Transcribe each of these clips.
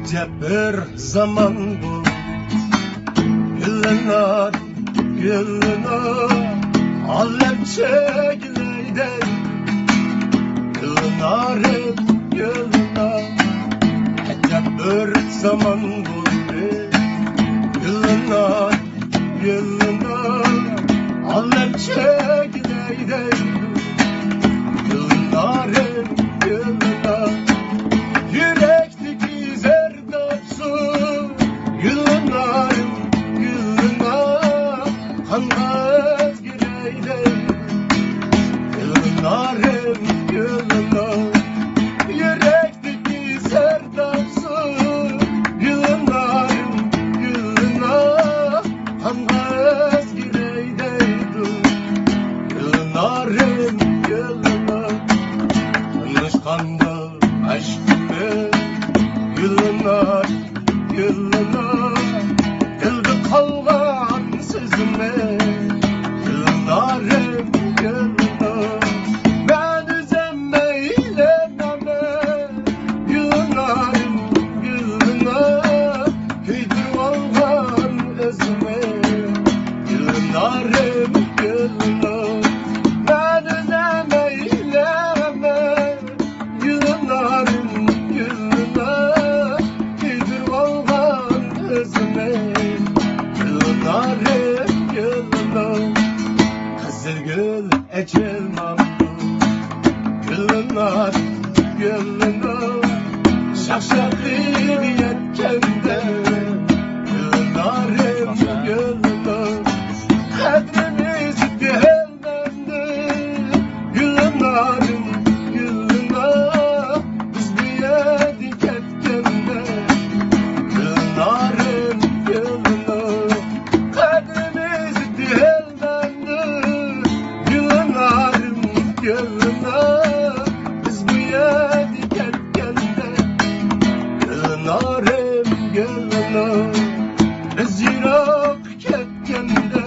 Acep bir zaman bu Gülünar, gülünar Alem çekileydi Gülünarım, gülünar Acep bir zaman bu Gülünar, gülünar Alem çekileydi Gülünarım, gülünar Yürekteki zerdapsu Gülünarım, gülünar Kanmaz gireyle Gülünarım, gülünar Yürekteki zerdapsu Gülünarım, gülünar Kanmaz gireyle Gülünarım, gülünar Tanışkanda aşkımı Gülünar, gülünar Dilde kalgan sözüme Gülünarım, gülünar Ben üzemmeylememe Gülünarım, gülünar Hüydür olgan özüme Gülünarım, gülünar Ben üzemmeylememe Gülünarım, gülünar Hüydür olgan özüme Gülünarım, gülünar Kızıl gül ecel Gülünar, gülünar Şakşaklı yetkende Gülünarım, gülünar Kadrimiz gelmendi Gülünarım, gülünar Biz bir yedik etkende Gülünarım, gülünar Kadrimiz gelmendi Gülünarım, gülünar Biz bir yedik etkende Gülünarım, gülünar Biz yirak ketkende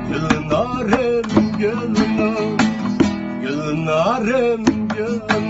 Gülünarım, gülünar Gülünarım, gülünar